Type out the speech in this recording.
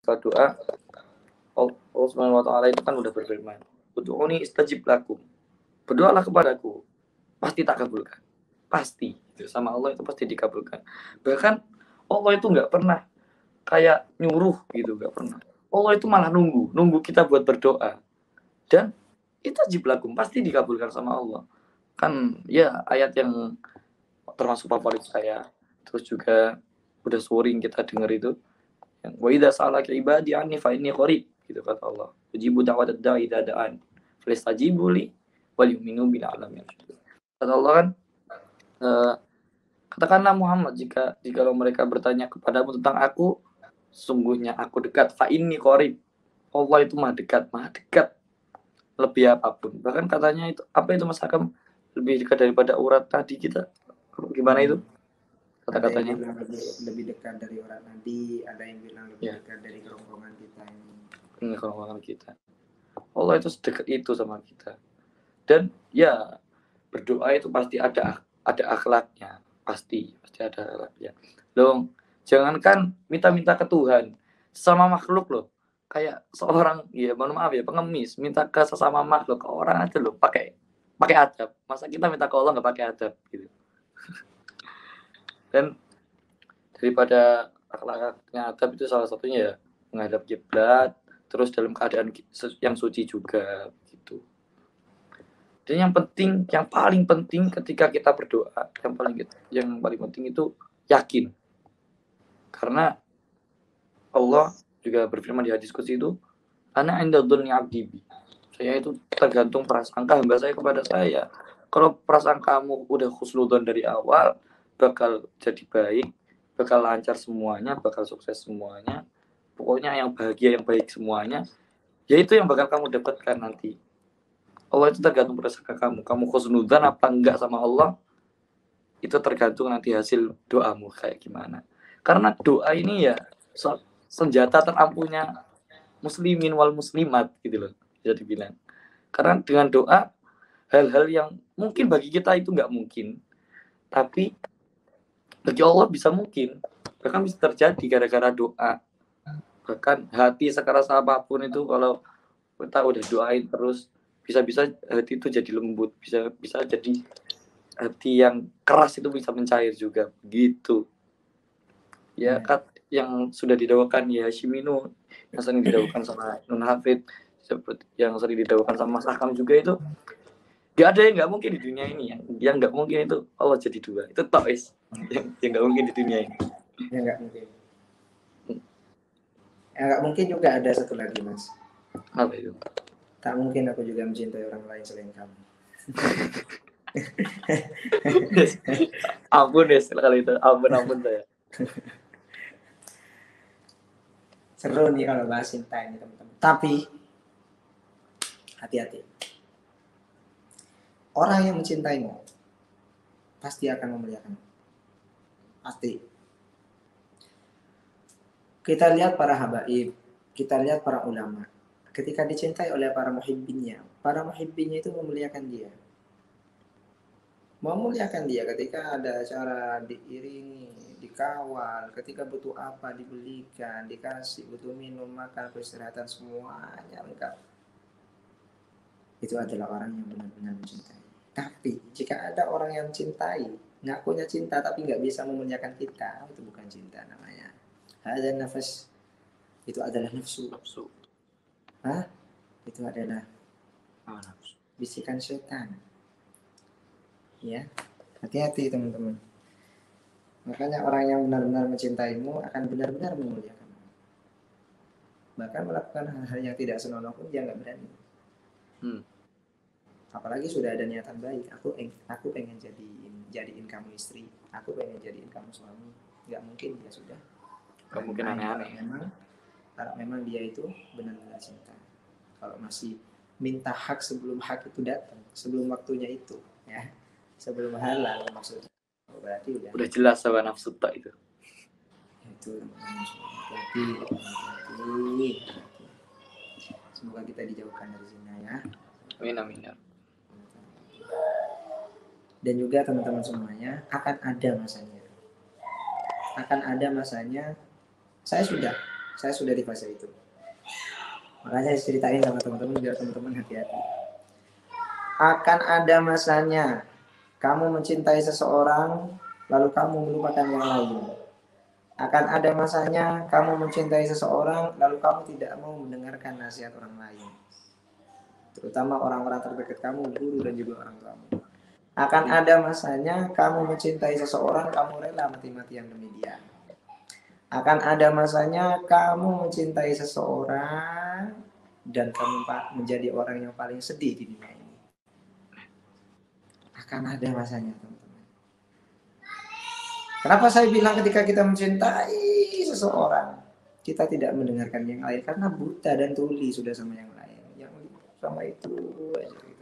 setelah doa, Allah Subhanahu wa taala itu kan udah berfirman, "Ud'uni istajib lakum." Berdoalah kepadaku, pasti tak kabulkan. Pasti. Sama Allah itu pasti dikabulkan. Bahkan Allah itu nggak pernah kayak nyuruh gitu, nggak pernah. Allah itu malah nunggu kita buat berdoa. Dan istajib lakum pasti dikabulkan sama Allah. Kan ya ayat yang termasuk favorit saya. Terus juga udah sering kita dengar itu. Wa idza sa'alaka ibadi anni fa inni qarib gitu kata Allah. Ujibu da'watad da'i idza da'an. Fastajibu li wal yu'minu bil alamin. Kata Allah kan, katakanlah Muhammad jika mereka bertanya kepadamu tentang aku, sungguhnya aku dekat. Fa inni qarib. Allah itu maha dekat lebih apapun. Bahkan katanya itu apa itu Mas Hakam, lebih dekat daripada urat tadi kita. Gimana itu? Kata-katanya. Ada yang bilang lebih dekat dari urat nadi, ada yang bilang lebih dekat dari kerongkongan kita ini. Kerongkongan kita. Allah itu sedekat itu sama kita. Dan ya berdoa itu pasti ada akhlaknya, pasti ada akhlaknya. Loh, jangankan minta ke Tuhan, sama makhluk loh. Kayak seorang ya mohon maaf ya pengemis minta ke sesama makhluk, ke orang aja loh pakai adab. Masa kita minta ke Allah nggak pakai adab gitu. Dan daripada akhlaknya adab itu salah satunya ya menghadap kiblat, terus dalam keadaan yang suci juga gitu. Dan yang paling penting ketika kita berdoa, yang paling penting itu yakin. Karena Allah juga berfirman di hadis qudsi itu, ana inda dzanni 'abdi bi. Saya itu tergantung prasangka hamba saya kepada saya. Kalau prasangkamu udah husnudzon dari awal, bakal jadi baik, bakal lancar semuanya, bakal sukses semuanya. Pokoknya yang bahagia, yang baik semuanya, ya itu yang bakal kamu dapatkan nanti. Allah itu tergantung prasangka kamu. Kamu husnudzon apa enggak sama Allah, itu tergantung nanti hasil doamu kayak gimana. Karena doa ini ya senjata terampuhnya muslimin wal muslimat gitu loh, bisa dibilang. Karena dengan doa hal-hal yang mungkin bagi kita itu nggak mungkin, tapi bagi Allah bisa mungkin, bahkan bisa terjadi gara-gara doa. Bahkan hati sekeras apapun itu kalau kita udah doain terus, bisa-bisa hati itu jadi lembut, bisa jadi hati yang keras itu bisa mencair juga gitu ya. Yang sudah didawakan ya Hashimino, yang sering didawakan sama Nun Hafid, seperti yang sering didawakan sama Mas Hakam juga, itu gak ada yang nggak mungkin di dunia ini. Yang nggak mungkin itu Allah jadi dua, itu tois yang nggak mungkin di dunia ini. Yang nggak mungkin. Yang nggak mungkin juga ada satu lagi Mas. Apa itu? Tak mungkin aku juga mencintai orang lain selain kamu. Ampun ya sekali itu, ampun saya. Seru nih kalau bahas cinta ini teman-teman. Tapi hati-hati. Orang yang mencintaimu pasti akan memuliakanmu. Pasti. Kita lihat para habaib, kita lihat para ulama. Ketika dicintai oleh para muhibbinnya itu memuliakan dia. Memuliakan dia ketika ada acara diiringi, dikawal, ketika butuh apa dibelikan, dikasih, butuh minum, makan, peristirahatan, semuanya lengkap. Itu adalah orang yang benar-benar mencintai. Tapi jika ada orang yang mencintai, ngakunya cinta tapi nggak bisa memuliakan kita, itu bukan cinta namanya. Ada nafas, itu adalah nafsu. Itu adalah bisikan setan. Ya, hati-hati teman-teman. Makanya orang yang benar-benar mencintaimu akan benar-benar memuliakanmu. Bahkan melakukan hal-hal yang tidak senonoh pun dia nggak berani. Apalagi sudah ada niatan baik. Aku pengen jadiin kamu istri. Aku pengen jadiin kamu suami. Nggak mungkin dia sudah. Nggak mungkin aneh-aneh. Kalau memang dia itu benar-benar cinta. Kalau masih minta hak sebelum hak itu datang, sebelum waktunya itu, ya. Sebelum halal maksudnya, berarti udah jelas sama nafsu tak itu. Itu hati. Semoga kita dijauhkan dari zina ya. Amin. Dan juga teman-teman semuanya akan ada masanya. Saya Saya sudah di fase itu. Makanya saya ceritain sama teman-teman biar teman-teman hati-hati. Akan ada masanya kamu mencintai seseorang lalu kamu melupakan yang lain. Akan ada masanya kamu mencintai seseorang lalu kamu tidak mau mendengarkan nasihat orang lain. Terutama orang-orang terdekat kamu, guru dan juga orang tuamu. Akan ada masanya kamu mencintai seseorang, kamu rela mati-matian demi dia. Akan ada masanya kamu mencintai seseorang dan kamu menjadi orang yang paling sedih di dunia ini. Akan ada masanya, teman-teman. Kenapa saya bilang ketika kita mencintai seseorang, kita tidak mendengarkan yang lain? Karena buta dan tuli sudah sama yang lain. Yang sama itu aja.